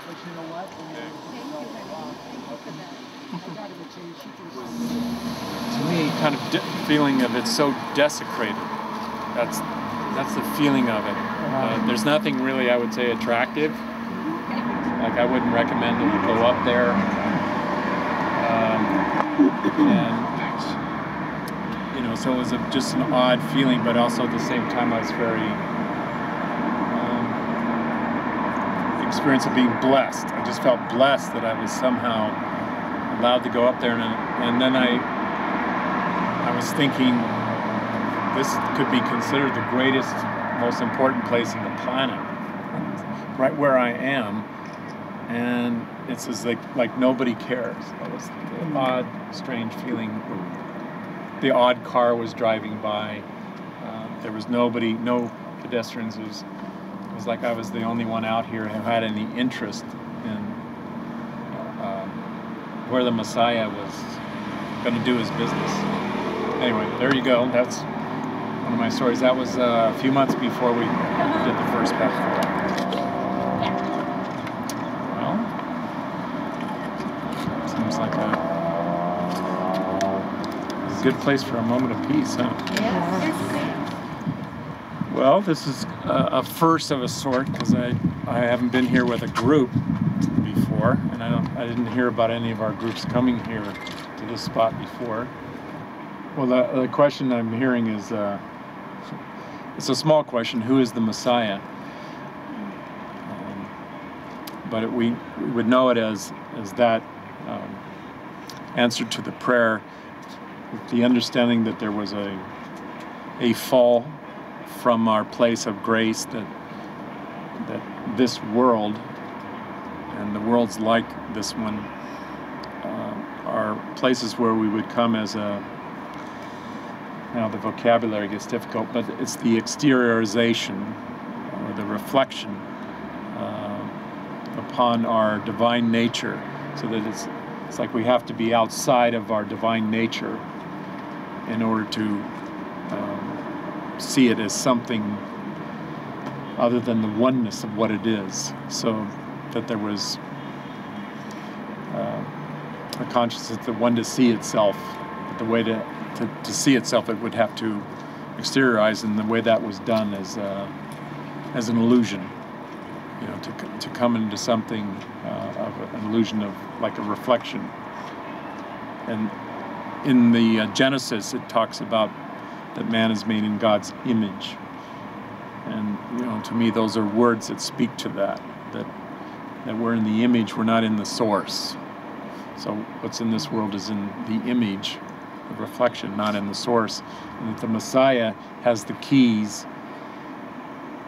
you know what? Thank you, honey. Thank you for that. I thought it would change. She can To me, kind of feeling of it's so desecrated. That's the feeling of it. There's nothing really, I would say, attractive. Like I wouldn't recommend that you go up there. And you know, so it was just an odd feeling, but also at the same time I was very experience of being blessed. I just felt blessed that I was somehow allowed to go up there, and then I was thinking this could be considered the greatest, most important place on the planet, right where I am, and it's as like nobody cares. That was the odd, strange feeling. The odd car was driving by. There was nobody, no pedestrians. It was like I was the only one out here who had any interest in where the Messiah was going to do his business. Anyway, there you go. That's one of my stories. That was a few months before we did the first festival. Well, seems like a good place for a moment of peace, huh? Yes. Well, this is a first of a sort because I haven't been here with a group before, and I didn't hear about any of our groups coming here to this spot before. Well, the question I'm hearing is it's a small question: who is the Messiah? But we would know it as that answer to the prayer, with the understanding that there was a fall from our place of grace, that this world and the worlds like this one are places where we would come as a, now the vocabulary gets difficult, but it's the exteriorization or the reflection upon our divine nature, so that it's like we have to be outside of our divine nature in order to see it as something other than the oneness of what it is. So that there was a consciousness that wanted to see itself, but the way to see itself, it would have to exteriorize, and the way that was done as an illusion, you know, to come into something of an illusion of like a reflection. And in the Genesis, it talks about that man is made in God's image, and you know, to me, those are words that speak to that we're in the image, we're not in the source. So what's in this world is in the image, the reflection, not in the source, and that the Messiah has the keys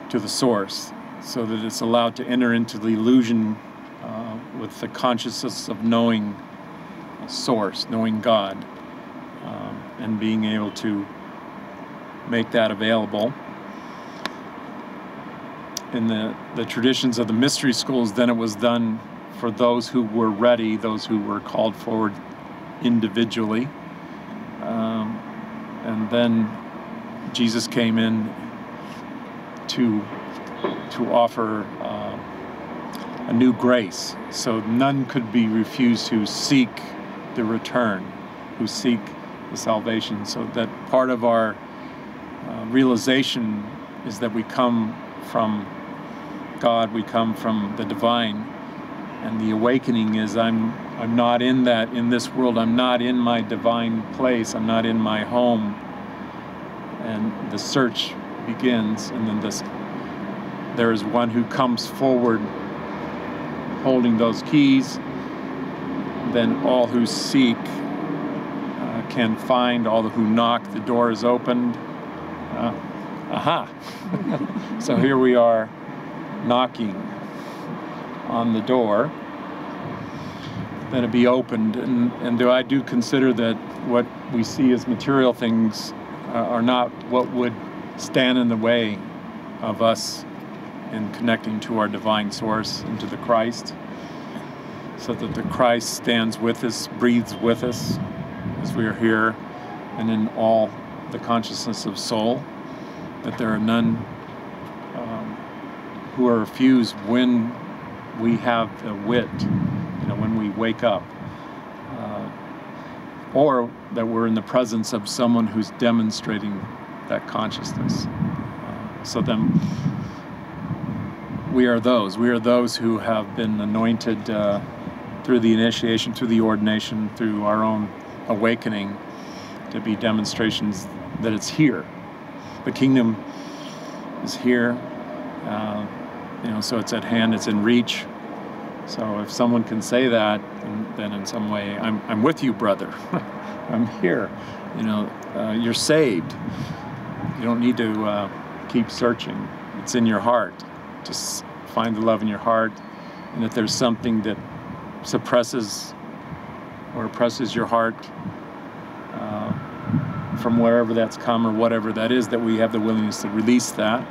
to the source, so that it's allowed to enter into the illusion with the consciousness of knowing source, knowing God, and being able to make that available. In the traditions of the mystery schools, then it was done for those who were ready, those who were called forward individually. And then Jesus came in to offer a new grace, so none could be refused who seek the return, who seek the salvation. So that part of our realization is that we come from God, we come from the divine, and the awakening is I'm not in this world, I'm not in my divine place, I'm not in my home, and the search begins, and then there is one who comes forward holding those keys. Then all who seek can find, all who knock, the door is opened. So here we are knocking on the door, then it be opened, and I do consider that what we see as material things are not what would stand in the way of us in connecting to our divine source and to the Christ, so that the Christ stands with us, breathes with us as we are here, and in all the consciousness of soul, that there are none who are refused when we have the wit, when we wake up, or that we're in the presence of someone who's demonstrating that consciousness. So then we are those who have been anointed through the initiation, through the ordination, through our own awakening, to be demonstrations that it's here. The kingdom is here, so it's at hand, it's in reach. So if someone can say that, then in some way, I'm with you, brother. I'm here. You're saved. You don't need to keep searching. It's in your heart. Just find the love in your heart. And if there's something that suppresses or oppresses your heart from wherever that's come or whatever that is, that we have the willingness to release that.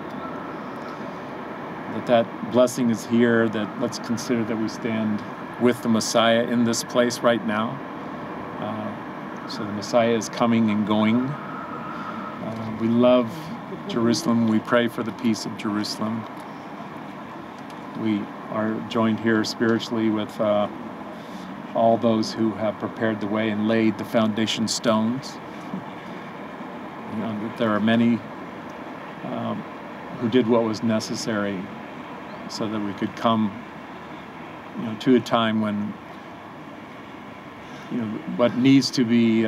That blessing is here, that let's consider that we stand with the Messiah in this place right now. So the Messiah is coming and going. We love Jerusalem. We pray for the peace of Jerusalem. We are joined here spiritually with all those who have prepared the way and laid the foundation stones. There are many who did what was necessary so that we could come, to a time when, what needs to be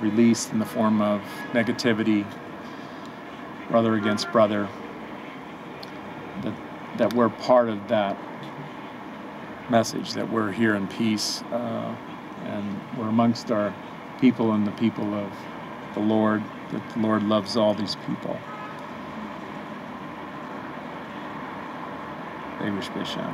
released in the form of negativity, brother against brother, that we're part of that message, that we're here in peace, and we're amongst our people and the people of the Lord, that the Lord loves all these people. Be'er Sham.